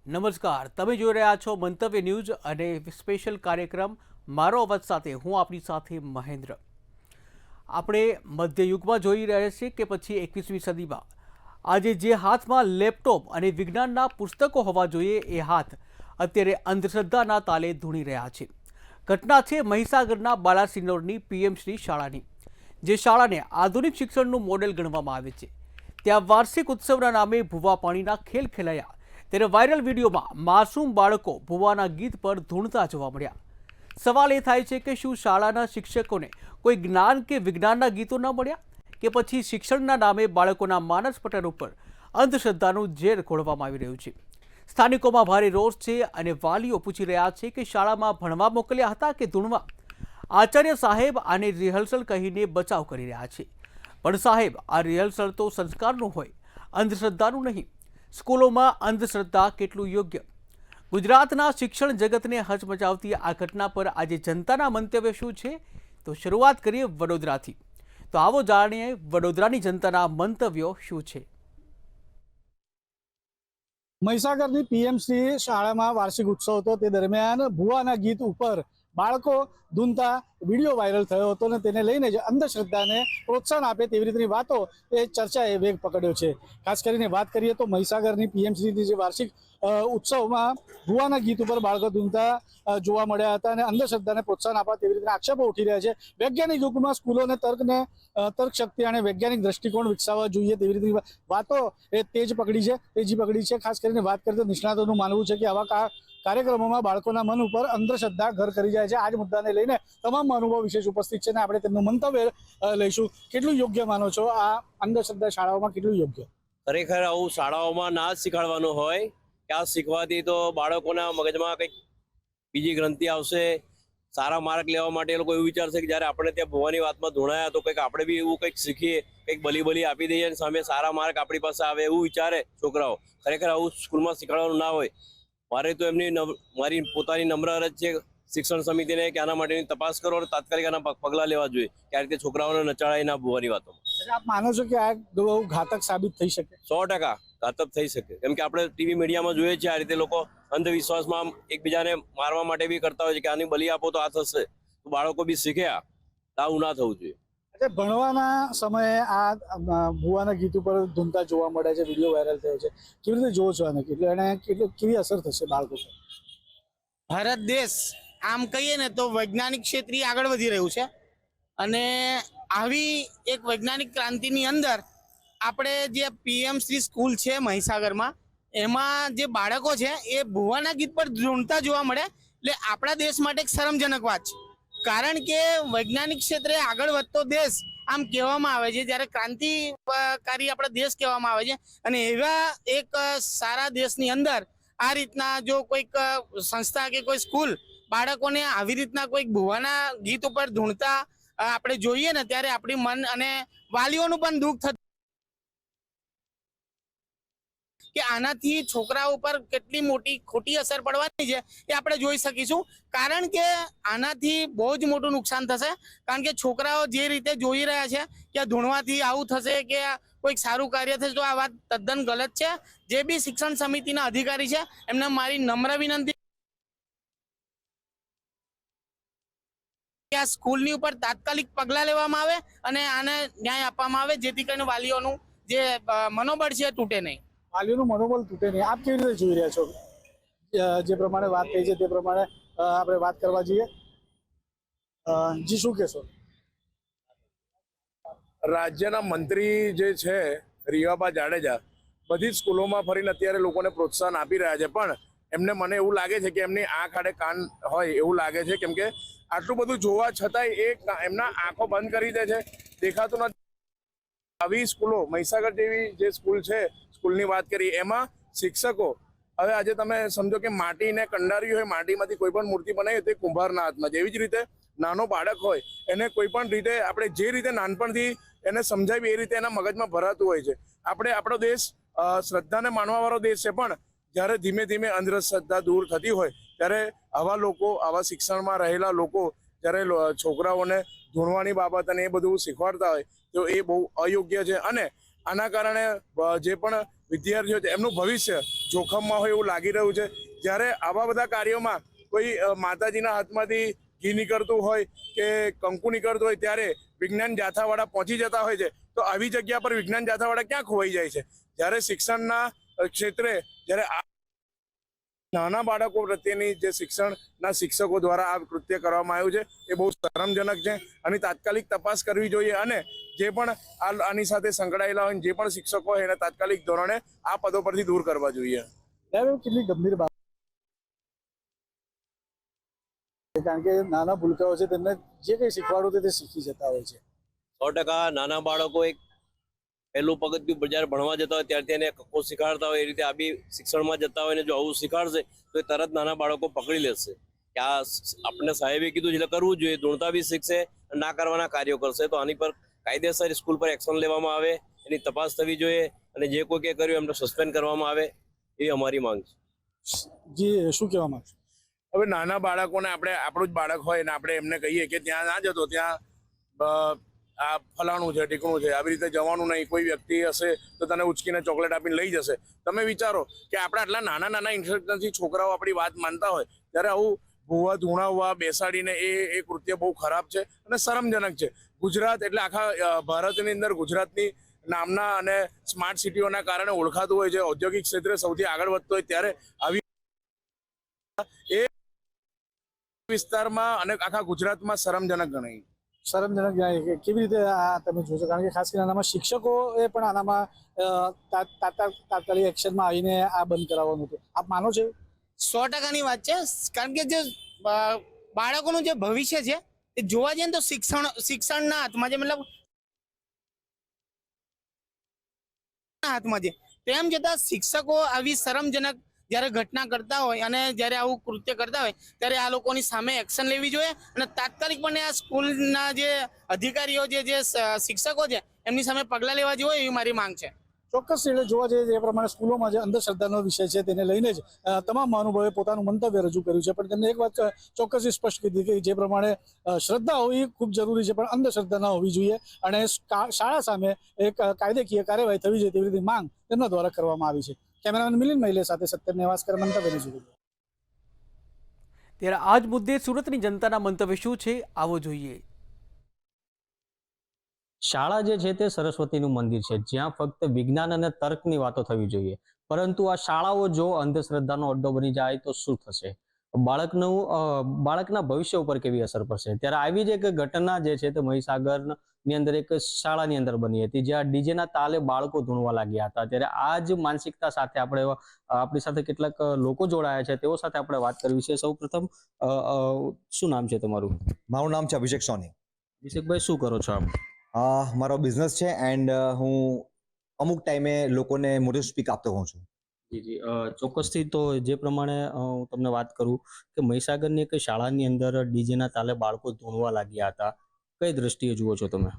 નમસ્કાર, તમે જોઈ રહ્યા છો મંતવ્ય ન્યૂઝ અને સ્પેશિયલ કાર્યક્રમ મારો અવાજ સાથે હું આપની સાથે મહેન્દ્ર। આપણે મધ્યયુગમાં જોઈ રહ્યા છીએ કે પછી 21મી સદીમાં આજે જે હાથમાં લેપટોપ અને વિજ્ઞાનના પુસ્તકો હોવા જોઈએ એ હાથ અત્યારે અંધશ્રદ્ધાના તાલે ધૂણી રહ્યા છે। ઘટના છે મહીસાગરના બાલાસિનોરની પીએમશ્રી શાળાની, જે શાળાને આધુનિક શિક્ષણનું મોડેલ ગણવામાં આવે છે। ત્યાં વાર્ષિક ઉત્સવના નામે ભૂવા પાણીના ખેલ ખેલાયા, ત્યારે વાયરલ વિડીયોમાં માસૂમ બાળકો ભૂવાના ગીત પર ધૂણતા જોવા મળ્યા। સવાલ એ થાય છે કે શું શાળાના શિક્ષકોને કોઈ જ્ઞાન કે વિજ્ઞાનના ગીતો ન મળ્યા, કે પછી શિક્ષણના નામે બાળકોના માનસ પટલ ઉપર અંધશ્રદ્ધાનું ઝેર ખોળવામાં આવી રહ્યું છે। સ્થાનિકોમાં ભારે રોષ છે અને વાલીઓ પૂછી રહ્યા છે કે શાળામાં ભણવા મોકલ્યા હતા કે ધૂણવા। આચાર્ય સાહેબ આને રિહર્સલ કહીને બચાવ કરી રહ્યા છે, પણ સાહેબ, આ રિહર્સલ તો સંસ્કારનું હોય, અંધશ્રદ્ધાનું નહીં। સ્કૂલોમાં અંધશ્રદ્ધા કેટલું યોગ્ય? ગુજરાતના શિક્ષણ જગતને હચમચાવતી આ ઘટના પર આજે જનતાના મંતવ્ય શું છે? તો શરૂઆત કરીએ વડોદરાથી। તો આવો જાણીએ વડોદરાની જનતાના મંતવ્યો શું છે। મહીસાગરની પીએમસી શાળામાં વાર્ષિક ઉત્સવ હતો, તે દરમિયાન ભુવાના ગીત ઉપર બાળકો ધૂનતા વિડીયો વાયરલ થયો હતો અને તેને લઈને જ અંધશ્રદ્ધાને પ્રોત્સાહન આપે તેવી રીતની વાતો એ ચર્ચાએ વેગ પકડ્યો છે। ખાસ કરીને વાત કરીએ તો મહીસાગરની પીએમસીની જે વાર્ષિક ઉત્સવમાં ભુવાના ગીત ઉપર બાળકો ધૂનતા જોવા મળ્યા હતા અને અંધશ્રદ્ધાને પ્રોત્સાહન આપવા તેવી રીતે આક્ષેપો ઉઠી રહ્યા છે। વૈજ્ઞાનિક યુગમાં સ્કૂલોને તર્ક શક્તિ અને વૈજ્ઞાનિક દ્રષ્ટિકોણ વિકસાવવા જોઈએ તેવી રીતની વાતો એ તેજી પકડી છે। ખાસ કરીને વાત કરીએ તો નિષ્ણાતોનું માનવું છે કે આવા કાર્યક્રમોમાં બાળકોના મન ઉપર અંધશ્રદ્ધા ઘર કરી જાય છે। આ જ મુદ્દાને લઈને તમામ અનુભવ વિશેષ ઉપસ્થિત છે અને આપણે તેમનું મંતવ્ય લઈશું। કેટલું યોગ્ય માનો છો આ અંધશ્રદ્ધા શાળાઓમાં, કેટલું યોગ્ય? ખરેખર આવું શાળાઓમાં ના જ શીખવાડવાનું હોય કે આ શીખવાથી તો બાળકોના મગજમાં કંઈક બીજી ગ્રંથિ આવશે। સારા માર્ક લેવા માટે એ લોકો એવું વિચારશે કે જ્યારે આપણે ત્યાં ભુવાની વાતમાં ધોણાયા તો કંઈક આપણે બી એવું કંઈક શીખીએ, કંઈક બલી આપી દઈએ અને સામે સારા માર્ક આપણી પાસે આવે એવું વિચારે છોકરાઓ। ખરેખર આવું સ્કૂલમાં શીખવાડવાનું ના હોય। મારે તો મારી પોતાની નમ્ર અરજ છે શિક્ષણ સમિતિને કે આના માટેની તપાસ કરો અને તાત્કાલિક આના પગલાં લેવા જોઈએ કે આ રીતે છોકરાઓને નચાળાય ના ભુવાની વાતોમાં। આપ માનો છો કે આ બહુ ઘાતક સાબિત થઈ શકે? 100% ઘાતક થઈ શકે, કેમ કે આપણે ટીવી મીડિયામાં જોઈએ છીએ આ રીતે લોકો અંધવિશ્વાસમાં એકબીજાને મારવા માટે બી કરતા હોય છે કે આની બલી આપો તો આ થશે, તો બાળકો બી શીખ્યા, આવું ના થવું જોઈએ। ભણવાના સમયે આ ભુવાના ગીત ઉપર ધૂમતા જોવા મળે છે, વિડીયો વાયરલ થયો છે, કેવી રીતે જોવો છો આને? કેવી અસર થશે બાળકો પર? ભારત દેશ આમ કહીએ ને તો વૈજ્ઞાનિક ક્ષેત્રે આગળ વધી રહ્યું છે અને આવી એક વૈજ્ઞાનિક ક્રાંતિની અંદર આપણે જે પીએમસી સ્કૂલ છે મહીસાગરમાં, એમાં જે બાળકો છે એ ભુવાના ગીત પર ધૂણતા જોવા મળે એટલે આપણા દેશ માટે એક શરમજનક વાત છે। કારણ કે વૈજ્ઞાનિક ક્ષેત્રે આગળ વધતો દેશ આમ કહેવામાં આવે છે, જ્યારે ક્રાંતિકારી આપણો દેશ કહેવામાં આવે છે અને એવા એક સારા દેશની અંદર આ રીતના જો કોઈક સંસ્થા કે કોઈ સ્કૂલ બાળકોને આવી રીતના કોઈક ભુવાના ગીત ઉપર ધૂણતા આપણે જોઈએ ને ત્યારે આપણી મન અને વાલીઓનું પણ દુઃખ થતું કે આનાથી છોકરાઓ ઉપર કેટલી મોટી ખોટી અસર પડવાની છે એ આપણે જોઈ શકીશું। કારણ કે આનાથી બહુ જ મોટું નુકસાન થશે, કારણ કે છોકરાઓ જે રીતે જોઈ રહ્યા છે કે ધૂણવાથી આવું થશે કે કોઈક સારું કાર્ય થશે, તો આ વાત તદ્દન ગલત છે। જે બી શિક્ષણ સમિતિના અધિકારી છે એમને મારી નમ્ર વિનંતી કે આ સ્કૂલની ઉપર તાત્કાલિક પગલાં લેવામાં આવે અને આને ન્યાય આપવામાં આવે, જેથી કરીને વાલીઓનું જે મનોબળ છે એ તૂટે નહીં। વાલીઓનું મનોબળ તૂટે નહીં, આપ કેવી રીતે જોઈ રહ્યા છો? જે પ્રમાણે વાત થઈ છે તે પ્રમાણે આપણે વાત કરવા જઈએ। જી, શું કહેશો? રાજ્યના મંત્રી જે છે રીવાબા જાડેજા બધી જ સ્કૂલોમાં ફરીને અત્યારે લોકોને પ્રોત્સાહન આપી રહ્યા છે, પણ એમને મને એવું લાગે છે કે એમની આંખ આડે કાન હોય એવું લાગે છે, કેમ કે આટલું બધું જોવા છતાંય એ એમના આંખો બંધ કરી દે છે, દેખાતું નથી। આવી સ્કૂલો, મહીસાગર જેવી જે સ્કૂલ છે, સ્કૂલની વાત કરી, એમાં શિક્ષકો હવે આજે તમે સમજો કે માટીને કંડારી હોય, માટીમાંથી કોઈ પણ મૂર્તિ બનાવી તો એ કુંભારના હાથમાં છે। એવી જ રીતે નાનો બાળક હોય એને કોઈ પણ રીતે આપણે જે રીતે નાનપણથી એને સમજાવી એ રીતે એના મગજમાં ભરાતું હોય છે। આપણે આપણો દેશ શ્રદ્ધાને માનવાવાળો દેશ છે, પણ જ્યારે ધીમે ધીમે અંધશ્રદ્ધા દૂર થતી હોય ત્યારે આવા લોકો, આવા શિક્ષણમાં રહેલા લોકો જ્યારે છોકરાઓને ધૂણવાની બાબત અને એ બધું શીખવાડતા હોય તો એ બહુ અયોગ્ય છે। અને આના કારણે જે પણ વિદ્યાર્થીઓ છે એમનું ભવિષ્ય જોખમમાં હોય એવું લાગી રહ્યું છે. જ્યારે આવા બધા કાર્યોમાં કોઈ માતાજીના હાથમાંથી ઘી નીકળતું હોય કે કંકુ નીકળતું હોય ત્યારે વિજ્ઞાન જાથાવાળા પહોંચી જતા હોય છે. તો આવી જગ્યા પર વિજ્ઞાન જાથાવાળા ક્યાં ખોવાઈ જાય છે? જ્યારે શિક્ષણના ક્ષેત્રે જ્યારે નાના બાળકો પ્રત્યેની જે શિક્ષણના શિક્ષકો દ્વારા આ કૃત્ય કરવામાં આવ્યું છે એ બહુ શરમજનક છે અને તાત્કાલિક તપાસ કરવી જોઈએ અને જે પણ આની સાથે સંકળાયેલા હોય જે પણ શિક્ષકો હોય એને તાત્કાલિક ધોરણે આ પદો પરથી દૂર કરવા જોઈએ. કેટલી ગંભીર બાબત, કારણ કે નાના ભૂલકાઓ છે તેમને જે કંઈ શીખવાડવું તે શીખી જતા હોય છે. 100% નાના બાળકો એક પહેલું પગથિયું જ્યારે ભણવા જતા હોય ત્યારથી એને કક્કો શીખાડતા હોય એ રીતે આ બી શિક્ષણમાં જતા હોય ને જો આવું શીખાડશે તો એ તરત નાના બાળકો પકડી લેશે કે આ આપણે સાહેબે કીધું એટલે કરવું જોઈએ. ધૂણતા બી શીખશે, ના કરવાના કાર્યો કરશે. તો આની પર કાયદેસર સ્કૂલ પર એક્શન લેવામાં આવે, એની તપાસ થવી જોઈએ અને જે કોઈ કે કર્યું એમને સસ્પેન્ડ કરવામાં આવે એ અમારી માંગ છે. જી, શું કહેવા માંગશો? હવે નાના બાળકોને આપણે આપણું જ બાળક હોય ને આપણે એમને કહીએ કે ત્યાં ના જતો, ત્યાં આ ફલાણું છે, ઢીકણું છે, આવી રીતે જવાનું નહીં. કોઈ વ્યક્તિ હશે તો તને ઉચકીને ચોકલેટ આપીને લઈ જશે. તમે વિચારો કે આપણે આટલા નાના નાના ઇન્સ્ટ્રક્શનથી છોકરાઓ આપણી વાત માનતા હોય ત્યારે આવું ભૂવા ધૂણાવવા બેસાડીને એ કૃત્ય બહુ ખરાબ છે અને શરમજનક છે. ગુજરાત એટલે આખા ભારતની અંદર ગુજરાતની નામના અને સ્માર્ટ સિટીઓના કારણે ઓળખાતું હોય છે. ઔદ્યોગિક ક્ષેત્રે સૌથી આગળ વધતો હોય ત્યારે આવી એ વિસ્તારમાં અને આખા ગુજરાતમાં શરમજનક ગણાય. શરમજનક ગણાય કે કેવી રીતે આ તમે જોશો, કારણ કે ખાસ કરીને આનામાં શિક્ષકોએ પણ આનામાં તાત્કાલિક એક્શનમાં આવીને આ બંધ કરાવવાનું હતું. આપ માનો છો? 100%ની વાત છે. કારણ કે જે બાળકોનું જે ભવિષ્ય છે એ જોવા જઈએ તો શિક્ષણના હાથમાં છે, મતલબ હાથમાં છે. તેમ છતાં શિક્ષકો આવી શરમજનક જ્યારે ઘટના કરતા હોય અને જ્યારે આવું કૃત્ય કરતા હોય ત્યારે આ લોકોની સામે એક્શન લેવી જોઈએ અને તાત્કાલિકપણે આ સ્કૂલના જે અધિકારીઓ જે શિક્ષકો છે એમની સામે પગલાં લેવા જોઈએ એવી મારી માંગ છે. ચોક્કસ એટલે જોવા જઈએ જે પ્રમાણે સ્કૂલોમાં જે અંધશ્રદ્ધાનો વિષય છે તેને લઈને જ તમામ મહાનુભાવોએ પોતાનું મંતવ્ય રજૂ કર્યું છે, પણ તેમને એક વાત ચોક્કસ સ્પષ્ટ કરી કે જે પ્રમાણે શ્રદ્ધા હોવી ખૂબ જરૂરી છે પણ અંધશ્રદ્ધા ન હોવી જોઈએ અને શાળા સામે એક કાયદાકીય કાર્યવાહી થવી જોઈએ તેવી રીતે માંગ તેમના દ્વારા કરવામાં આવી છે. કેમેરામેન મિલિંદ મहिले સાથે સત્યમ નેવાસકર, મંતવ્ય ન્યૂઝ. ત્યારે આ જ મુદ્દે સુરતની જનતાના મંતવ્ય શું છે આવો જોઈએ. શાળા જે છે તે સરસ્વતીનું મંદિર છે જ્યાં ફક્ત વિજ્ઞાન અને તર્કની વાતો થવી જોઈએ, પરંતુ આ શાળાઓ જો અંધશ્રદ્ધાનો અડ્ડો બની જાય તો શું થશે? બાળકના ભવિષ્ય ઉપર કેવી અસર પડશે? ત્યારે આવી જ એક ઘટના જે છે તે મહીસાગરની અંદર એક શાળાની અંદર બની હતી જ્યાં ડીજેના તાલે બાળકો ધૂણવા લાગ્યા હતા. ત્યારે આ જ માનસિકતા સાથે આપણી સાથે કેટલાક લોકો જોડાયા છે, તેઓ સાથે આપણે વાત કરવી છે. સૌ પ્રથમ શું નામ છે તમારું? મારું નામ છે અભિષેક સોની. અભિષેકભાઈ, શું કરો છો આપ? મારો બિઝનેસ છે એન્ડ હું અમુક ટાઈમે લોકોને મોટિવ સ્પીક આપતો હોઉં છું. જી, ચોક્કસથી. તો જે પ્રમાણે હું તમને વાત કરું કે મહીસાગરની એક શાળાની અંદર ડીજેના તાલે બાળકો ધૂણવા લાગ્યા હતા, કઈ દ્રષ્ટિએ જુઓ છો તમે?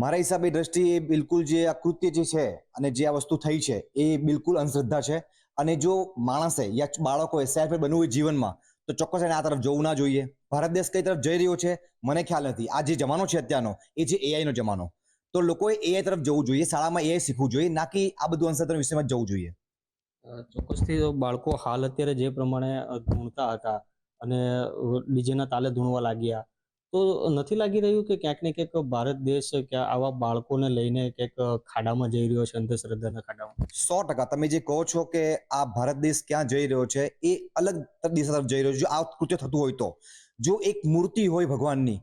મારા હિસાબે દ્રષ્ટિએ બિલકુલ જે આ કૃત્ય જે છે અને જે આ વસ્તુ થઈ છે એ બિલકુલ અંધશ્રદ્ધા છે અને જો માણસે યા બાળકોએ સેલ્ફ બનવું હોય જીવનમાં તો ચોક્કસ એને આ તરફ જવું ના જોઈએ. ભારત દેશ કઈ તરફ જઈ રહ્યો છે મને ખ્યાલ નથી. આ જે જમાનો છે અત્યારનો એ છે એઆઈ નો જમાનો, તો લોકોએ એઆઈ તરફ જવું જોઈએ, શાળામાં એઆઈ શીખવું જોઈએ, ના કે આ બધું અંધશ્રદ્ધા વિષયમાં જવું જોઈએ. ચોક્કસથી. બાળકો હાલ અત્યારે જે પ્રમાણે ધૂણતા હતા અને ડીજેના તાલે ધૂણવા લાગ્યા, તો નથી લાગી રહ્યું કે ક્યાંક ને ક્યાંક ભારત દેશ કે આવા બાળકોને લઈને ક્યાંક ખાડામાં જઈ રહ્યો છે, અંધશ્રદ્ધાના ખાડામાં? 100% તમે જે કહો છો કે આ ભારત દેશ ક્યાં જઈ રહ્યો છે એ અલગ દિશા તરફ જઈ રહ્યો છે. જો આ કૃત્ય થતું હોય તો જો એક મૂર્તિ હોય ભગવાનની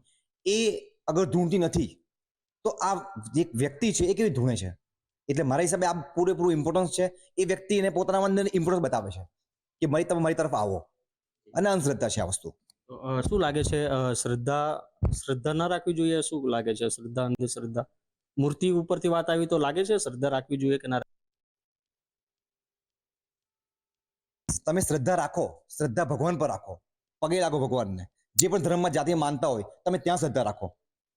એ અગર ધૂણતી નથી તો આ જે વ્યક્તિ છે એ કેવી ધૂણે છે? એટલે મારા હિસાબે આ પૂરેપૂરું ઇમ્પોર્ટન્સ છે. એ વ્યક્તિને પોતાના અંદર ઇમ્પોર્ટન્સ બતાવે છે કે તમે મારી તરફ આવો, અને અંધશ્રદ્ધા છે આ વસ્તુ. શું લાગે છે, શ્રદ્ધા ના રાખવી જોઈએ? શું લાગે છે, શ્રદ્ધા અંધશ્રદ્ધા? મૂર્તિ ઉપરથી વાત આવી તો લાગે છે શ્રદ્ધા રાખવી જોઈએ કે ના? તમે શ્રદ્ધા રાખો, શ્રદ્ધા ભગવાન પર રાખો, પગે લાગો ભગવાનને. જે પણ ધર્મમાં જાતિ માનતા હોય તમે ત્યાં શ્રદ્ધા રાખો,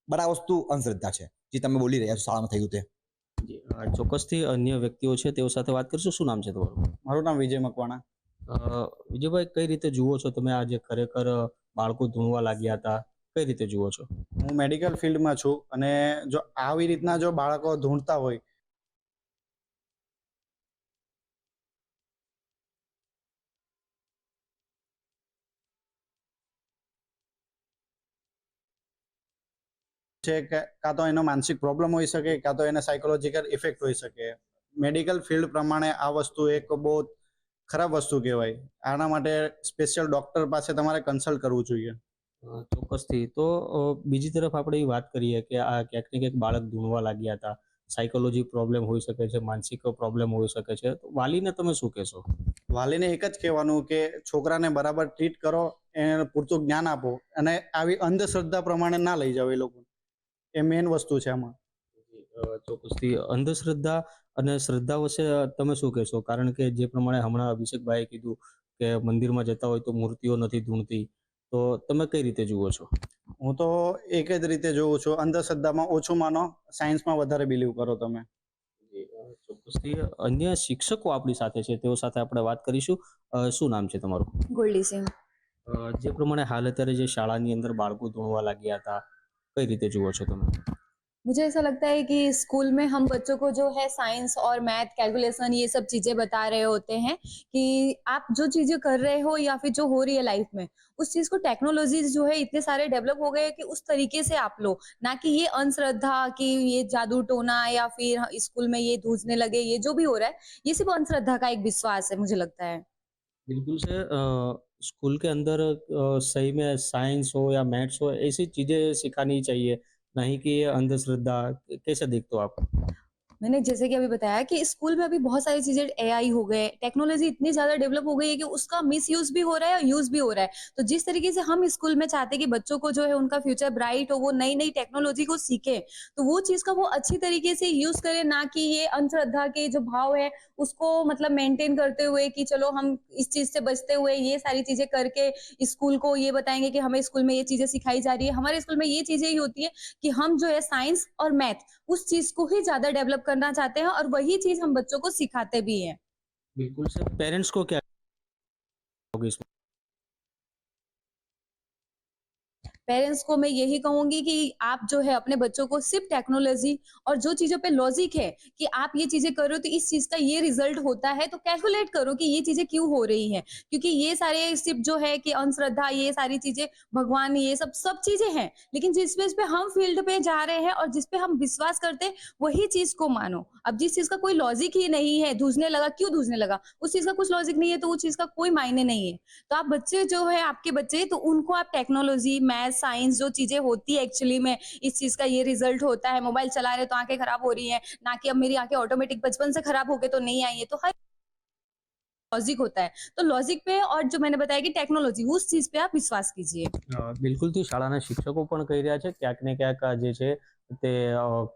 બટ આ વસ્તુ અંધશ્રદ્ધા છે જે તમે બોલી રહ્યા છો શાળામાં થયું તે. ચોક્કસથી અન્ય વ્યક્તિઓ છે તેઓ સાથે વાત કરશું. શું નામ છે તમારું? મારું નામ વિજય મકવાણા. વિજયભાઈ, કઈ રીતે જુઓ છો તમે આ જે ખરેખર બાળકો ધૂણવા લાગ્યા હતા, કઈ રીતે જુઓ છો? હું મેડિકલ ફિલ્ડમાં છું અને જો આવી રીતના જો બાળકો ધૂણતા હોય છે કે કાં તો એનો માનસિક પ્રોબ્લેમ હોઈ શકે, કાં તો એને સાયકોલોજીકલ ઇફેક્ટ હોઈ શકે. મેડિકલ ફિલ્ડ પ્રમાણે આ વસ્તુ એક બહુ ખરાબ વસ્તુ કહેવાય. આના માટે સ્પેશિયલ ડોક્ટર પાસે તમારે કન્સલ્ટ કરવું જોઈએ. ચોક્કસથી. તો બીજી તરફ આપણે એ વાત કરીએ કે આ ક્યાંક ને ક્યાંક બાળક ધૂણવા લાગ્યા હતા, સાયકોલોજી પ્રોબ્લેમ હોઈ શકે છે, માનસિક પ્રોબ્લેમ હોઈ શકે છે, તો વાલીને તમે શું કહેશો? વાલીને એક જ કહેવાનું કે છોકરાને બરાબર ટ્રીટ કરો, એને પૂરતું જ્ઞાન આપો અને આવી અંધશ્રદ્ધા પ્રમાણે ના લઈ જાઓ એ લોકો. એ મેઇન વસ્તુ છે આમાં. ચોક્કસથી. અંધશ્રદ્ધા અને શ્રદ્ધા વચ્ચે તમે શું કહેશો? કારણ કે જે પ્રમાણે હમણાં અભિષેકભાઈએ કીધું કે મંદિરમાં જતા હોય તો મૂર્તિઓ નથી ધૂણતી, તો તમે કઈ રીતે જુઓ છો? હું તો એક જ રીતે જોઉં છું, અંધશ્રદ્ધામાં ઓછું માનો, સાયન્સમાં વધારે બિલીવ કરો તમે. ચોક્કસથી. અન્ય શિક્ષકો આપણી સાથે છે, તેઓ સાથે આપણે વાત કરીશું. શું નામ છે તમારું? ગોલ્ડી સિંહ. જે પ્રમાણે હાલ અત્યારે જે શાળાની અંદર બાળકો ધૂણવા લાગ્યા હતા, કઈ રીતે જુઓ છો તમે? मुझे ऐसा लगता है कि स्कूल में हम बच्चों को जो है साइंस और मैथ कैलकुलेशन ये सब चीज़ें बता रहे होते हैं कि आप जो चीज़ें कर रहे हो या फिर जो हो रही है लाइफ में, उस चीज़ को टेक्नोलॉजीज जो है इतने सारे डेवलप हो गए कि उस तरीके से आप लो, ना कि ये अंधश्रद्धा कि ये जादू टोना या फिर स्कूल में ये धूसने लगे, ये जो भी हो रहा है ये सिर्फ अंधश्रद्धा का एक विश्वास है, मुझे लगता है। बिल्कुल से स्कूल के अंदर सही में साइंस हो या मैथ्स हो, ऐसी चीजें सिखानी चाहिए, नहीं कि ये अंधश्रद्धा। कैसे देखते हो आप? मैंने जैसे कि अभी बताया कि स्कूल में अभी बहुत सारी चीजें एआई हो गए, टेक्नोलॉजी इतनी ज्यादा डेवलप हो गई है कि उसका मिसयूज भी हो रहा है और यूज भी हो रहा है। तो जिस तरीके से हम स्कूल में चाहते हैं कि बच्चों को जो है उनका फ्यूचर ब्राइट हो, वो नई नई टेक्नोलॉजी को सीखे, तो वो चीज का वो अच्छी तरीके से यूज करे, ना कि ये अंधश्रद्धा के जो भाव है उसको मतलब मेंटेन करते हुए कि चलो हम इस चीज से बचते हुए ये सारी चीजें करके स्कूल को ये बताएंगे कि हमें स्कूल में ये चीजें सिखाई जा रही है। हमारे स्कूल में ये चीजें ही होती है कि हम जो है साइंस और मैथ उस चीज को ही ज्यादा डेवलप करना चाहते हैं और वही चीज हम बच्चों को सिखाते भी हैं। बिल्कुल से। पेरेंट्स को क्या होगी इसमें? पेरेंट्स को मैं यही कहूंगी कि आप जो है अपने बच्चों को सिर्फ टेक्नोलॉजी और जो चीजों पे लॉजिक है कि आप ये चीजें करो तो इस चीज का ये रिजल्ट होता है, तो कैलकुलेट करो कि ये चीजें क्यों हो रही है, क्योंकि ये सारे सिर्फ जो है कि अंधश्रद्धा ये सारी चीजें भगवान ये सब चीजें हैं, लेकिन जिस पे हम फील्ड पे जा रहे हैं और जिस पे हम विश्वास करते हैं वही चीज को मानो। अब जिस चीज का कोई लॉजिक ही नहीं है, धूसने लगा क्यों धूसने लगा, उस चीज का कुछ लॉजिक नहीं है तो उस चीज का कोई मायने नहीं है। तो आप बच्चे जो है आपके बच्चे, तो उनको आप टेक्नोलॉजी मैथ साइंस जो चीजें होती है एक्चुअली में इस चीज का ये रिजल्ट होता है, मोबाइल चला रहे तो आंखें खराब हो रही हैं, ना कि अब मेरी आंखें ऑटोमेटिक बचपन से खराब हो गए तो नहीं आई है, तो हर लॉजिक होता है। तो लॉजिक पे और जो मैंने बताया कि टेक्नोलॉजी उस चीज पे आप विश्वास कीजिए। બિલકુલથી. શાળાના શિક્ષકો પણ કહી રહ્યા છે ક્યાંક ને ક્યાંક આ જે છે તે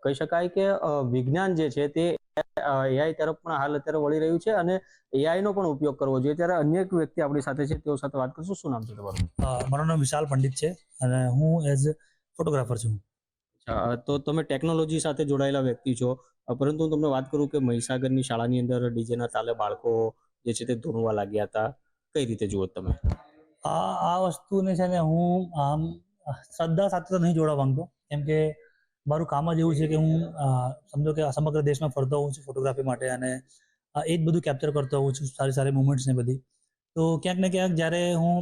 કહી શકાય કે વિજ્ઞાન જે છે તે એઆઈ તરફ પણ હાલ અત્યારે વળી રહ્યું છે અને એઆઈ નો પણ ઉપયોગ કરવો જોઈએ. ત્યારે અન્ય એક વ્યક્તિ આપણી સાથે છે, તેઓ સાથે વાત કરશું. શું નામ છે તમારું? મારું નામ વિશાલ પંડિત છે અને હું એઝ ફોટોગ્રાફર છું. તો તમે ટેકનોલોજી સાથે જોડાયેલા વ્યક્તિ છો, પરંતુ હું તમને વાત કરું કે મહીસાગરની શાળાની અંદર ડીજેના તાલે બાળકો જે છે તે ધૂણવા લાગ્યા હતા, કઈ રીતે જુઓ તમે? આ વસ્તુને છે ને હું આમ શ્રદ્ધા સાથે તો નહીં જોડવા માંગતો, કેમ કે મારું કામ જ એવું છે કે હું સમજો કે સમગ્ર દેશમાં ફરતો હોઉં છું ફોટોગ્રાફી માટે અને એ જ બધું કેપ્ચર કરતો હોઉં છું, સારી સારી મુમેન્ટ્સ ને બધી. તો ક્યાંક ને ક્યાંક જ્યારે હું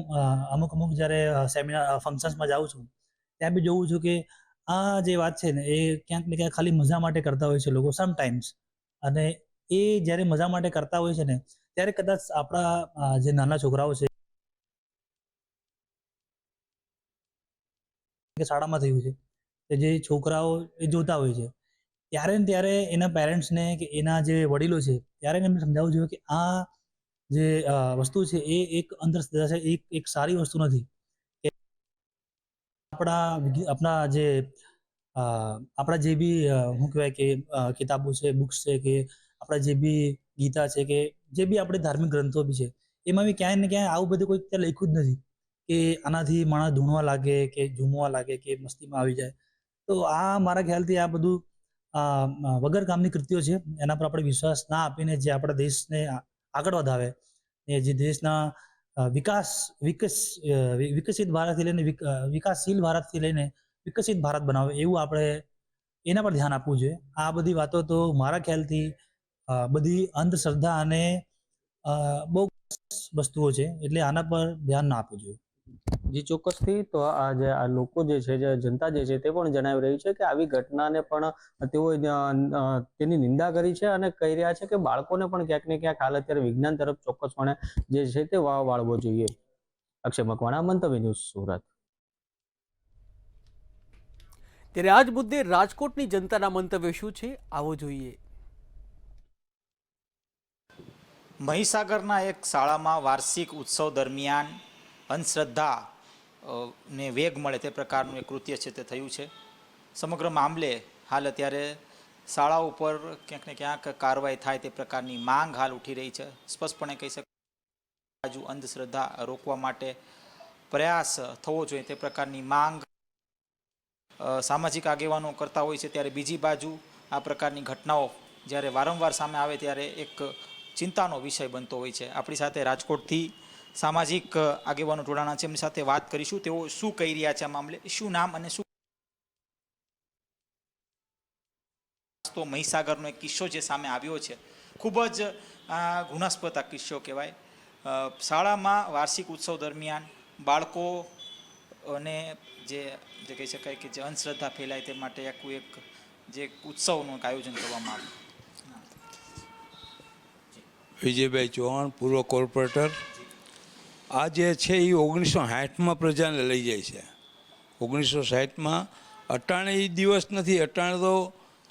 અમુક જ્યારે સેમિનાર ફંક્શન્સમાં જાઉં છું ત્યાં બી જોઉં છું કે આ જે વાત છે ને એ ક્યાંક ને ક્યાંક ખાલી મજા માટે કરતા હોય છે લોકો સમટાઈમ્સ, અને એ જ્યારે મજા માટે કરતા હોય છે ને ત્યારે કદાચ આપણા જે નાના છોકરાઓ છે કે શાળામાં થયું છે કે જે છોકરાઓ એ જોતા હોય છે, ત્યારે ને ત્યારે એના પેરેન્ટ્સને કે એના જે વડીલો છે ત્યારે એમને સમજાવવું જોઈએ કે આ જે વસ્તુ છે એ એક અંધશ્રદ્ધા છે, એક સારી વસ્તુ નથી. કે આપણા જે બી શું કહેવાય કે કિતાબો છે, બુક્સ છે, કે આપણા જે બી ગીતા છે, કે જે બી આપણે ધાર્મિક ગ્રંથો બી છે, એમાં બી ક્યાંય ને ક્યાંય આવું બધું કોઈ ત્યાં લખ્યું જ નથી કે આનાથી માણસ ધૂણવા લાગે કે ઝૂમવા લાગે કે મસ્તીમાં આવી જાય. તો આ મારા ખ્યાલથી આ બધું વગર કામની કૃત્યો છે, એના પર આપણે વિશ્વાસ ના આપીને જે આપણા દેશને આગળ વધાવે, એ જે દેશના વિકસિત ભારતથી લઈને વિકાસશીલ ભારતથી લઈને વિકસિત ભારત બનાવે એવું આપણે એના પર ધ્યાન આપવું જોઈએ. આ બધી વાતો તો મારા ખ્યાલથી બધી અંધશ્રદ્ધા અને બહુ વસ્તુઓ છે, એટલે આના પર ધ્યાન ના આપવું જોઈએ. જી ચોક્કસથી. તો આ જે આ લોકો જે છે, જે જનતા જે છે, તે પણ જણાવી રહી છે કે આવી ઘટનાને પણ તેઓ તેની નિંદા કરી છે અને કહી રહ્યા છે કે બાળકોને પણ ક્યાંક ને ક્યાંક હાલ અત્યારે વિજ્ઞાન તરફ ચોક્કસપણે જે છે તે વાળવો જોઈએ. અક્ષય મકવાણા, મંતવ્ય ન્યૂઝ, સુરત. ત્યારે આ જ મુદ્દે રાજકોટની જનતાના મંતવ્ય શું છે, આવો જોઈએ. મહીસાગરના એક શાળામાં વાર્ષિક ઉત્સવ દરમિયાન અંધશ્રદ્ધા ને વેગ મળે તે પ્રકારનું એક કૃત્ય છે તે થયું છે. સમગ્ર મામલે હાલ અત્યારે શાળા ઉપર ક્યાંક ને ક્યાંક કાર્યવાહી થાય તે પ્રકારની માંગ હાલ ઉઠી રહી છે. સ્પષ્ટપણે કહી શકાય બાજુ અંધશ્રદ્ધા રોકવા માટે પ્રયાસ થવો જોઈએ તે પ્રકારની માંગ સામાજિક આગેવાનો કરતા હોય છે, ત્યારે બીજી બાજુ આ પ્રકારની ઘટનાઓ જ્યારે વારંવાર સામે આવે ત્યારે એક ચિંતાનો વિષય બનતો હોય છે. આપણી સાથે રાજકોટથી સામાજિક આગેવાનો જોડાણા છે, એમની સાથે વાત કરીશું. તેઓ શું કહી રહ્યા છે આ મામલે, શું નામ અને શું. તો મહીસાગરનો એક કિસ્સો જે સામે આવ્યો છે, ખૂબ જ ગુનાસ્પદ આ કિસ્સો કહેવાય. શાળામાં વાર્ષિક ઉત્સવ દરમિયાન બાળકોને જે કહી શકાય કે જે અંધશ્રદ્ધા ફેલાય તે માટે આખું એક જે ઉત્સવનું આયોજન કરવામાં આવ્યું. વિજયભાઈ ચૌહાણ, પૂર્વ કોર્પોરેટર. આ જે છે એ 1960માં પ્રજાને લઈ જાય છે. 1960માં અટાણે એ દિવસ નથી. અટાણે તો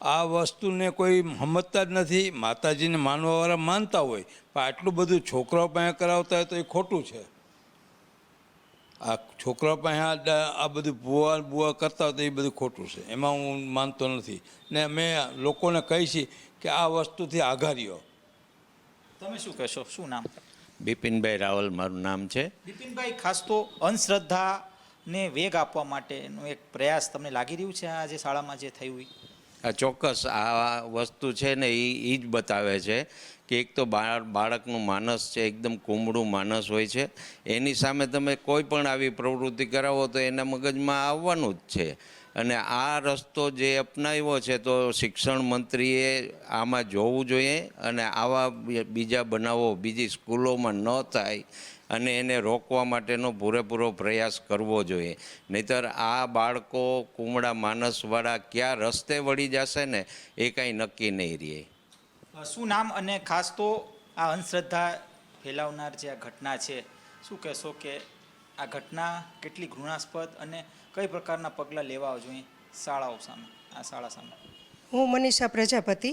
આ વસ્તુને કોઈ સમજતા જ નથી. માતાજીને માનવાવાળા માનતા હોય, પણ આટલું બધું છોકરાઓ પાસે કરાવતા હોય તો એ ખોટું છે. આ છોકરાઓ પાસે આ બધું બુઆ કરતા હોય તો એ બધું ખોટું છે. એમાં હું માનતો નથી. ને અમે લોકોને કહી છીએ કે આ વસ્તુથી આઘારીઓ. તમે શું કહેશો, શું નામ? બિપિનભાઈ રાવલ મારું નામ છે. બિપિનભાઈ, ખાસ તો અંધશ્રદ્ધાને વેગ આપવા માટેનો એક પ્રયાસ તમને લાગી રહ્યું છે આ જે શાળામાં જે થયું? આ ચોક્કસ આ વસ્તુ છે ને એ જ બતાવે છે કે એક તો બાળકનું માનસ છે એકદમ કુમળું માનસ હોય છે. એની સામે તમે કોઈ પણ આવી પ્રવૃત્તિ કરાવો તો એના મગજમાં આવવાનું જ છે. અને આ રસ્તો જે અપનાવ્યો છે તો શિક્ષણ મંત્રીએ આમાં જોવું જોઈએ અને આવા બીજા બનાવો બીજી સ્કૂલોમાં ન થાય અને એને રોકવા માટેનો પૂરેપૂરો પ્રયાસ કરવો જોઈએ. નહીંતર આ બાળકો કુમળા માનસવાળા ક્યાં રસ્તે વળી જશે ને એ કાંઈ નક્કી નહીં રહે. શું નામ અને ખાસ તો આ અંધશ્રદ્ધા ફેલાવનાર જે આ ઘટના છે, શું કહેશો કે આ ઘટના કેટલી ઘૃણાસ્પદ અને કઈ પ્રકારના પગલાં લેવા જોઈએ શાળાઓ સામે, આ શાળા સામે? હું મનીષા પ્રજાપતિ.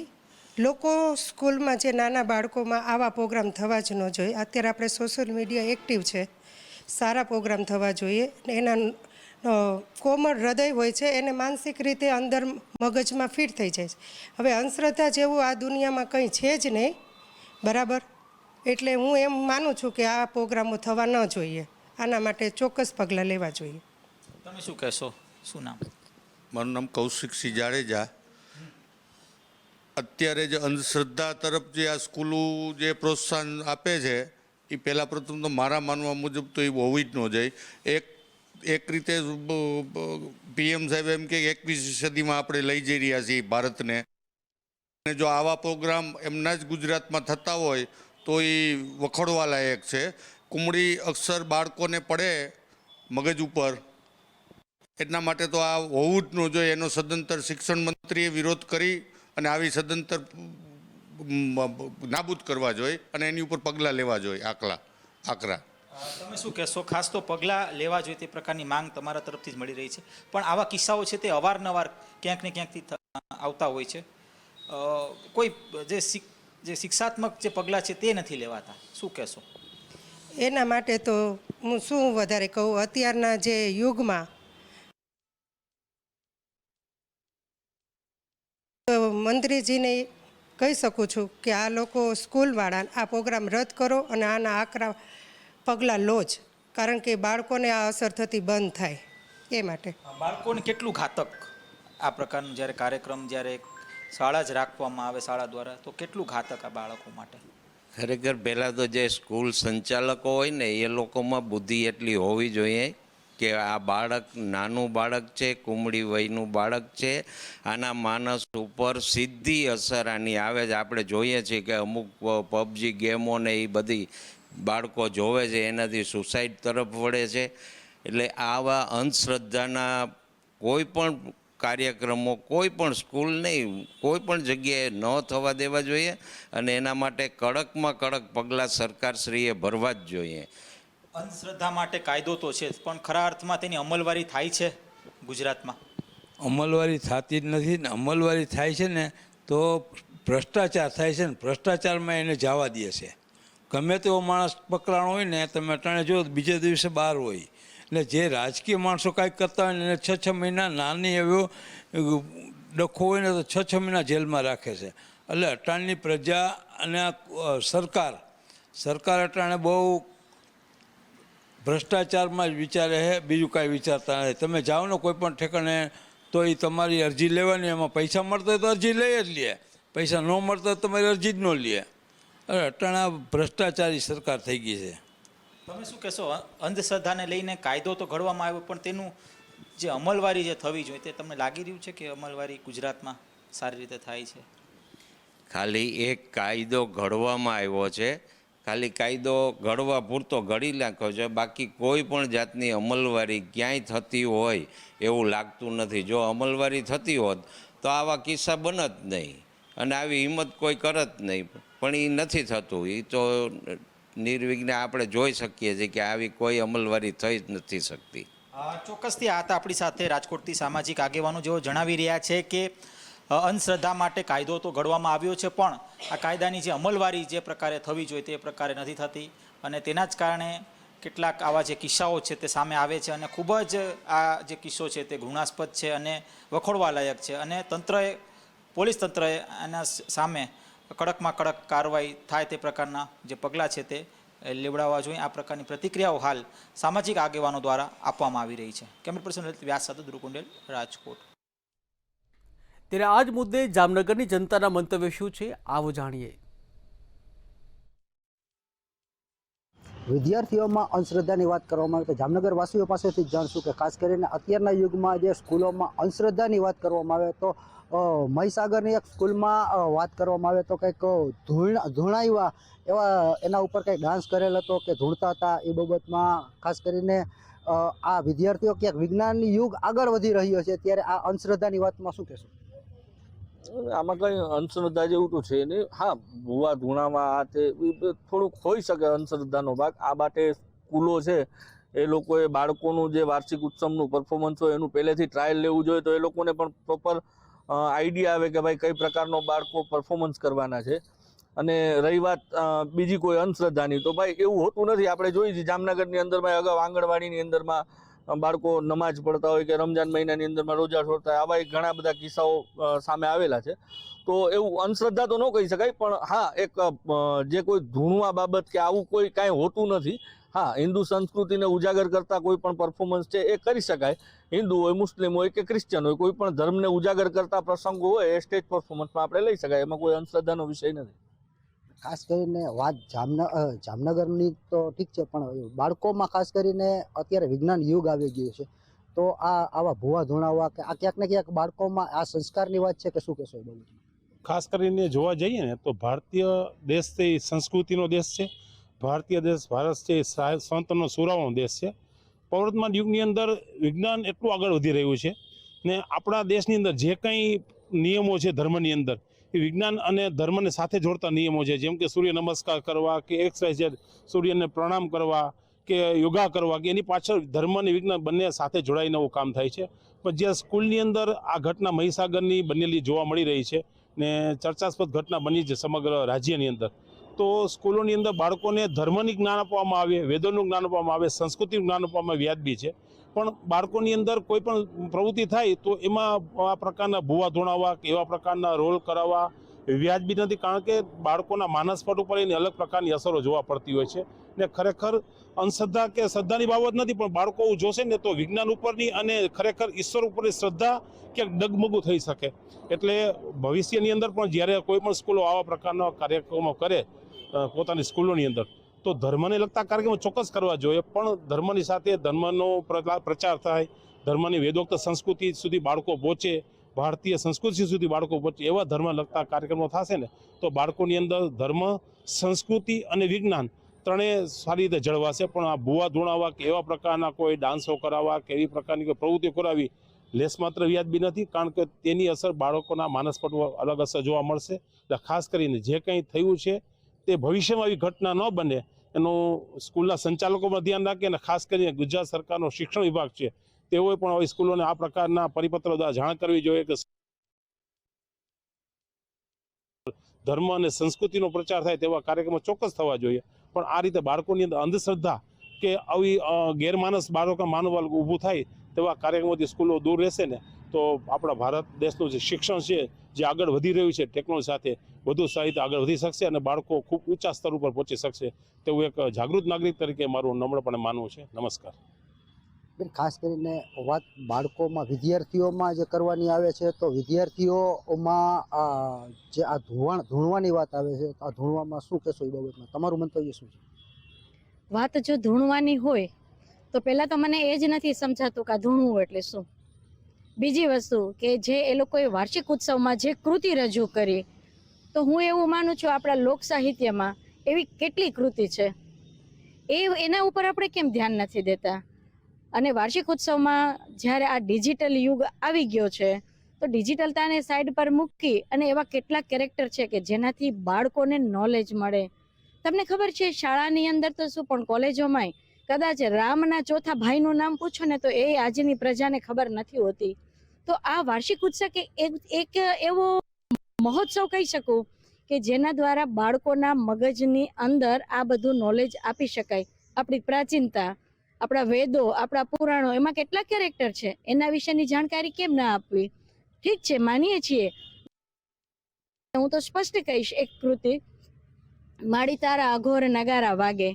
લોકો સ્કૂલમાં જે નાના બાળકોમાં આવા પ્રોગ્રામ થવા જ ન જોઈએ. અત્યારે આપણે સોશિયલ મીડિયા એક્ટિવ છે, સારા પ્રોગ્રામ થવા જોઈએ. એના કોમળ હૃદય હોય છે એને માનસિક રીતે અંદર મગજમાં ફિટ થઈ જાય છે. હવે અંધશ્રદ્ધા જેવું આ દુનિયામાં કંઈ છે જ નહીં, બરાબર? એટલે હું એમ માનું છું કે આ પ્રોગ્રામો થવા ન જોઈએ. આના માટે ચોક્કસ પગલાં લેવા જોઈએ. તમે શું કહેશો, શું નામ? મારું નામ કૌશિકસિંહ જાડેજા. અત્યારે જે અંધશ્રદ્ધા તરફ જે આ સ્કૂલો જે પ્રોત્સાહન આપે છે એ પહેલાં પ્રથમ તો મારા માનવા મુજબ તો એ હોવી જ ન જોઈએ. એક રીતે પીએમ સાહેબ એમ કે 21મી સદીમાં આપણે લઈ જઈ રહ્યા છીએ ભારતને. અને જો આવા પ્રોગ્રામ એમના જ ગુજરાતમાં થતા હોય તો એ વખોડવા લાયક છે. કુમળી અક્ષર બાળકોને પડે મગજ ઉપર, એટલા માટે તો આ હોવું જ ન જોઈએ. એનો સદંતર શિક્ષણ મંત્રીએ વિરોધ કરી અને આવી સદંતર નાબૂદ કરવા જોઈએ અને એની ઉપર પગલાં લેવા જોઈએ આકરા. તમે શું કહેશો? ખાસ તો પગલાં લેવા જોઈએ તે પ્રકારની માંગ તમારા તરફથી જ મળી રહી છે, પણ આવા કિસ્સાઓ છે તે અવારનવાર ક્યાંક ને ક્યાંકથી આવતા હોય છે. કોઈ જે શિક્ષાત્મક જે પગલાં છે તે નથી લેવાતા, શું કહેશો? એના માટે તો હું શું વધારે કહું, અત્યારના જે યુગમાં મંત્રીજીને કહી શકું છું કે આ લોકો સ્કૂલવાળા આ પ્રોગ્રામ રદ કરો અને આના આકરા પગલાં લો જ, કારણ કે બાળકોને આ અસર થતી બંધ થાય એ માટે. બાળકોને કેટલું ઘાતક આ પ્રકારનું જ્યારે કાર્યક્રમ જ્યારે શાળા જ રાખવામાં આવે શાળા દ્વારા, તો કેટલું ઘાતક આ બાળકો માટે? ખરેખર પહેલાં તો જે સ્કૂલ સંચાલકો હોય ને એ લોકોમાં બુદ્ધિ એટલી હોવી જોઈએ કે આ બાળક નાનું બાળક છે, કુમળી વયનું બાળક છે, આના માનસ ઉપર સીધી અસર આની આવે છે. આપણે જોઈએ છીએ કે અમુક પબજી ગેમો ને એ બધી બાળકો જોવે છે, એનાથી સુસાઇડ તરફ વળે છે. એટલે આવા અંધશ્રદ્ધાના કોઈ પણ કાર્યક્રમો કોઈ પણ સ્કૂલ નહીં કોઈ પણ જગ્યાએ ન થવા દેવા જોઈએ અને એના માટે કડકમાં કડક પગલાં સરકારશ્રીએ ભરવા જ જોઈએ. અંધશ્રદ્ધા માટે કાયદો તો છે પણ ખરા અર્થમાં તેની અમલવારી થાય છે ગુજરાતમાં? અમલવારી થતી જ નથી ને. અમલવારી થાય છે ને તો ભ્રષ્ટાચાર થાય છે ને ભ્રષ્ટાચારમાં એને જવા દે છે. ગમે તેવો માણસ પકડાણો હોય ને તમે અટાણે જો બીજે દિવસે બહાર હોય. એટલે જે રાજકીય માણસો કાંઈક કરતા હોય ને એને 6 મહિના નાની એવો ડખો હોય ને તો 6 મહિના જેલમાં રાખે છે. એટલે અટાણની પ્રજા અને સરકાર અટાણે બહુ ભ્રષ્ટાચારમાં જ વિચારે છે, બીજું કાંઈ વિચારતા નથી. તમે જાઓ ને કોઈ પણ ઠેકાણે તો એ તમારી અરજી લેવાની, એમાં પૈસા મળતા હોય તો અરજી લઈ જ લે, પૈસા ન મળતા હોય તો તમારી અરજી જ ન લે. અટાણા ભ્રષ્ટાચારી સરકાર થઈ ગઈ છે. તમે શું કહેશો? અંધશ્રદ્ધાને લઈને કાયદો તો ઘડવામાં આવ્યો પણ તેનું જે અમલવારી જે થવી જોઈએ તે તમને લાગી રહ્યું છે કે અમલવારી ગુજરાતમાં સારી રીતે થાય છે? ખાલી એક કાયદો ઘડવામાં આવ્યો છે, ખાલી કાયદો ઘડવા પૂરતો ઘડી નાખ્યો છે, બાકી કોઈ પણ જાતની અમલવારી ક્યાંય થતી હોય એવું લાગતું નથી. જો અમલવારી થતી હોત તો આવા કિસ્સા બનત નહીં અને આવી હિંમત કોઈ કરત નહીં, પણ એ નથી થતું. એ તો નિર્વિઘ્ને આપણે જોઈ શકીએ છીએ કે આવી કોઈ અમલવારી થઈ જ નથી શકતી. ચોક્કસથી આ હતા આપણી સાથે રાજકોટથી સામાજિક આગેવાનો જેઓ જણાવી રહ્યા છે કે અંધશ્રદ્ધા માટે કાયદો તો ઘડવામાં આવ્યો છે પણ આ કાયદાની જે અમલવારી જે પ્રકારે થવી જોઈએ તે પ્રકારે નથી થતી અને તેના જ કારણે કેટલાક આવા જે કિસ્સાઓ છે તે સામે આવે છે અને ખૂબ જ આ જે કિસ્સો છે તે ઘૃણાસ્પદ છે અને વખોડવાલાયક છે અને પોલીસ તંત્રએ એના સામે કડકમાં કડક કાર્યવાહી થાય તે પ્રકારના જે પગલાં છે તે લેવડાવવા જોઈએ. આ પ્રકારની પ્રતિક્રિયાઓ હાલ સામાજિક આગેવાનો દ્વારા આપવામાં આવી રહી છે. કેમેરા પર્સન વ્યાસ સાથે ધ્રુવ કુંડેલ, રાજકોટ. ત્યારે આ જ મુદ્દે જામનગરની જનતાના મંતવ્ય શું છે આવો જાણીએ. વિદ્યાર્થીઓમાં અંધશ્રદ્ધાની વાત કરવામાં આવે તો જામનગર વાસીઓ પાસેથી જ જાણશું કે ખાસ કરીને અત્યારના યુગમાં જે સ્કૂલોમાં અંધશ્રદ્ધાની વાત કરવામાં આવે તો મહીસાગરની એક સ્કૂલમાં વાત કરવામાં આવે તો કંઈક ધૂણાવ્યા એવા એના ઉપર કંઈક ડાન્સ કરેલ હતો કે ધૂણતા હતા. એ બાબતમાં ખાસ કરીને આ વિદ્યાર્થીઓ ક્યાંક વિજ્ઞાનની યુગ આગળ વધી રહ્યો છે ત્યારે આ અંધશ્રદ્ધાની વાતમાં શું કહેશો? આમાં કંઈ અંધશ્રદ્ધા જેવું તો છે નહીં. હા, ભૂવા ધૂણામાં આ તે થોડુંક હોઈ શકે અંધશ્રદ્ધાનો ભાગ. આ માટે સ્કૂલો છે એ લોકોએ બાળકોનું જે વાર્ષિક ઉત્સવનું પરફોર્મન્સ હોય એનું પહેલેથી ટ્રાયલ લેવું જોઈએ તો એ લોકોને પણ પ્રોપર આઈડિયા આવે કે ભાઈ કઈ પ્રકારનો બાળકો પરફોર્મન્સ કરવાના છે. અને રહી વાત બીજી કોઈ અંધશ્રદ્ધાની તો ભાઈ એવું હોતું નથી. આપણે જોઈએ છીએ જામનગરની અંદરમાં અગાઉ આંગણવાડીની અંદરમાં બાળકો નમાજ પડતા હોય કે રમજાન મહિનાની અંદરમાં રોજા છોડતા હોય, આવા ઘણા બધા કિસ્સાઓ સામે આવેલા છે. તો એવું અંધશ્રદ્ધા તો ન કહી શકાય પણ હા એક જે કોઈ ધૂણવા બાબત કે આવું કોઈ કાંઈ હોતું નથી. હા, હિન્દુ સંસ્કૃતિને ઉજાગર કરતા કોઈ પણ પરફોર્મન્સ છે એ કરી શકાય. હિન્દુ હોય, મુસ્લિમ હોય કે ક્રિશ્ચન હોય, કોઈ પણ ધર્મને ઉજાગર કરતા પ્રસંગો હોય એ સ્ટેજ પરફોર્મન્સમાં આપણે લઈ શકાય. એમાં કોઈ અંધશ્રદ્ધાનો વિષય નથી. ખાસ કરીને વાત જામનગરની તો ઠીક છે પણ બાળકોમાં ખાસ કરીને અત્યારે વિજ્ઞાન યુગ આવી ગયું છે તો આવા ભૂવા ધૂણાવા કે આ ક્યાંક ને ક્યાંક બાળકોમાં આ સંસ્કારની વાત છે કે શું કહેશો એ બાબત? ખાસ કરીને જોવા જઈએ ને તો ભારતીય દેશ છે એ સંસ્કૃતિનો દેશ છે. ભારતીય દેશ ભારત છે એ સંતનો સુરાવાનો દેશ છે. પ્રવર્તમાન યુગની અંદર વિજ્ઞાન એટલું આગળ વધી રહ્યું છે ને આપણા દેશની અંદર જે કંઈ નિયમો છે ધર્મની અંદર એ વિજ્ઞાન અને ધર્મને સાથે જોડતા નિયમો છે. જેમ કે સૂર્ય નમસ્કાર કરવા કે XYZ સૂર્યને પ્રણામ કરવા કે યોગા કરવા કે એની પાછળ ધર્મ અને વિજ્ઞાન બંને સાથે જોડાઈને એવું કામ થાય છે. પણ જે સ્કૂલની અંદર આ ઘટના મહીસાગરની બનેલી જોવા મળી રહી છે ને ચર્ચાસ્પદ ઘટના બની છે સમગ્ર રાજ્યની અંદર. તો સ્કૂલોની અંદર બાળકોને ધર્મની જ્ઞાન આપવામાં આવે, વેદોનું જ્ઞાન આપવામાં આવે, સંસ્કૃતિનું જ્ઞાન આપવામાં વ્યાજબી છે. પણ બાળકોની અંદર કોઈ પણ પ્રવૃત્તિ થાય તો એમાં આ પ્રકારના ભૂવા ધોણાવવા કે એવા પ્રકારના રોલ કરાવવા વ્યાજબી નથી. કારણ કે બાળકોના માનસપટ ઉપર એની અલગ પ્રકારની અસરો જોવા પડતી હોય છે ને ખરેખર અંધશ્રદ્ધા કે શ્રદ્ધાની બાબત નથી પણ બાળકો જોશે ને તો વિજ્ઞાન ઉપરની અને ખરેખર ઈશ્વર ઉપરની શ્રદ્ધા ક્યાંક ડગમગું થઈ શકે. એટલે ભવિષ્યની અંદર પણ જ્યારે કોઈ પણ સ્કૂલો આવા પ્રકારના કાર્યક્રમો કરે પોતાની સ્કૂલોની અંદર તો ધર્મને લગતા કાર્યક્રમો ચોક્કસ કરવા જોઈએ પણ ધર્મની સાથે ધર્મનો પ્રચાર થાય, ધર્મની વેદોક્ત સંસ્કૃતિ સુધી બાળકો પહોંચે, ભારતીય સંસ્કૃતિ સુધી બાળકો પહોંચે એવા ધર્મ લગતા કાર્યક્રમો થશે ને તો બાળકોની અંદર ધર્મ, સંસ્કૃતિ અને વિજ્ઞાન ત્રણેય સારી રીતે જળવાશે. પણ આ ભૂવા ધૂણાવા કે એવા પ્રકારના કોઈ ડાન્સો કરાવવા કે એવી પ્રકારની કોઈ પ્રવૃત્તિઓ કરાવી લેસ માત્ર વ્યાજબી નથી, કારણ કે તેની અસર બાળકોના માનસ પર અલગ અસર જોવા મળશે. એટલે ખાસ કરીને જે કંઈ થયું છે તે ભવિષ્યમાં આવી ઘટના ન બને એનું સ્કૂલના સંચાલકોમાં ધ્યાન રાખે, અને ખાસ કરીને ગુજરાત સરકારનો શિક્ષણ વિભાગ છે તેઓએ પણ આવી સ્કૂલોને આ પ્રકારના પરિપત્રો દ્વારા જાણ કરવી જોઈએ કે ધર્મ અને સંસ્કૃતિનો પ્રચાર થાય તેવા કાર્યક્રમો ચોક્કસ થવા જોઈએ. પણ આ રીતે બાળકોની અંદર અંધશ્રદ્ધા કે આવી ગેરમાનસ બાળકો માનવા ઊભું થાય તેવા કાર્યક્રમોથી સ્કૂલો દૂર રહેશે ને તો આપણા ભારત દેશનું જે શિક્ષણ છે જે આગળ વધી રહ્યું છે ટેકનોલોજી સાથે વધુ સારી રીતે આગળ વધી શકશે અને બાળકો ખૂબ ઊંચા સ્તર ઉપર પહોંચી શકશે તેવું એક જાગૃત નાગરિક તરીકે મારું નમ્રપણે માનવું છે. નમસ્કાર. ખાસ કરીને વાત બાળકોમાં વિદ્યાર્થીઓમાં જે કરવાની આવે છે તો વિદ્યાર્થીઓમાં જે આ ધૂણવાની વાત આવે છે આ ધૂણવામાં શું કહેશો એ બાબતમાં તમારું મંતવ્ય શું છે? વાત જો ધૂણવાની હોય તો પહેલાં તો મને એ જ નથી સમજાતું કે આ ધૂણવું એટલે શું. બીજી વસ્તુ કે જે એ લોકોએ વાર્ષિક ઉત્સવમાં જે કૃતિ રજૂ કરી તો હું એવું માનું છું આપણા લોક સાહિત્યમાં એવી કેટલી કૃતિ છે એના ઉપર આપણે કેમ ધ્યાન નથી દેતા. અને વાર્ષિક ઉત્સવમાં જ્યારે આ ડિજિટલ યુગ આવી ગયો છે તો ડિજિટલતાને સાઈડ પર મૂકી અને એવા કેટલાક કેરેક્ટર છે કે જેનાથી બાળકોને નોલેજ મળે. તમને ખબર છે શાળાની અંદર તો શું પણ કોલેજોમાંય કદાચ રામના ચોથા ભાઈનું નામ પૂછો ને તો એ આજની પ્રજાને ખબર નથી હોતી. તો આ વાર્ષિક ઉત્સવ કે એક એવો મહોત્સવ કહી શકું કે જેના દ્વારા બાળકોના મગજની અંદર આ બધું નોલેજ આપી શકાય. આપણી પ્રાચીનતા, આપણા વેદો, આપણા પુરાણો એમાં કેટલા કેરેક્ટર છે એના વિશેની જાણકારી કેમ ના આપવી. ઠીક છે, માનીએ છીએ. હું તો સ્પષ્ટ કહીશ એક કૃતિ માડી તારા અઘોર નગારા વાગે.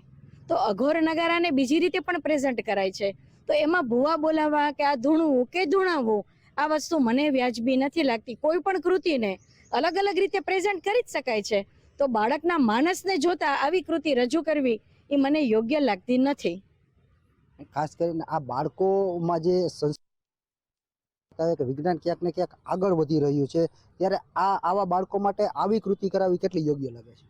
તો અઘોર નગારાને બીજી રીતે પણ પ્રેઝન્ટ કરાય છે. તો એમાં ભૂવા બોલાવવા કે આ ધૂણવું કે ધૂણાવવું આ વસ્તુ મને વ્યાજબી નથી લાગતી. કોઈ પણ કૃતિને અલગ અલગ રીતે પ્રેઝન્ટ કરી જ શકાય છે. તો બાળકના માનસને જોતા આવી કૃતિ રજૂ કરવી એ મને યોગ્ય લાગતી નથી. ખાસ કરીને આ બાળકોમાં જે કે વિજ્ઞાન ક્યાંક ને ક્યાંક આગળ વધી રહ્યું છે ત્યારે આવા બાળકો માટે આવી કૃતિ કરાવી કેટલી યોગ્ય લાગે છે?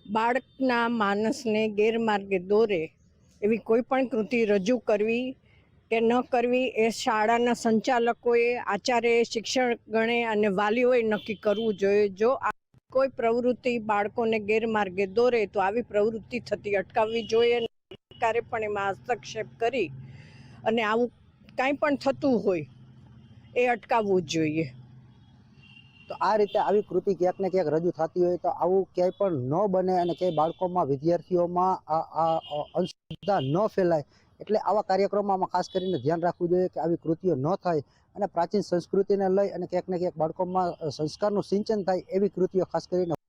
બાળકના માનસને ગેરમાર્ગે દોરે એવી કોઈ પણ કૃતિ રજૂ કરવી કે ન કરવી એ શાળાના સંચાલકોએ, આચાર્ય, શિક્ષકગણે અને વાલીઓએ નક્કી કરવું જોઈએ. જો કોઈ પ્રવૃત્તિ બાળકોને ગેરમાર્ગે દોરે તો આવી પ્રવૃત્તિ થતી અટકાવવી જોઈએ. સરકારે પણ એમાં હસ્તક્ષેપ કરી અને આવું કાંઈ પણ થતું હોય એ અટકાવવું જ જોઈએ. તો આ રીતે આવી કૃતિ ક્યાંક ને ક્યાંક રજૂ થતી હોય તો આવું ક્યાંય પણ ન બને અને ક્યાંય બાળકોમાં, વિદ્યાર્થીઓમાં આ અંધશ્રદ્ધા ન ફેલાય એટલે આવા કાર્યક્રમોમાં ખાસ કરીને ધ્યાન રાખવું જોઈએ કે આવી કૃતિઓ ન થાય અને પ્રાચીન સંસ્કૃતિને લઈ અને ક્યાંક ને ક્યાંક બાળકોમાં સંસ્કારનું સિંચન થાય એવી કૃતિઓ ખાસ કરીને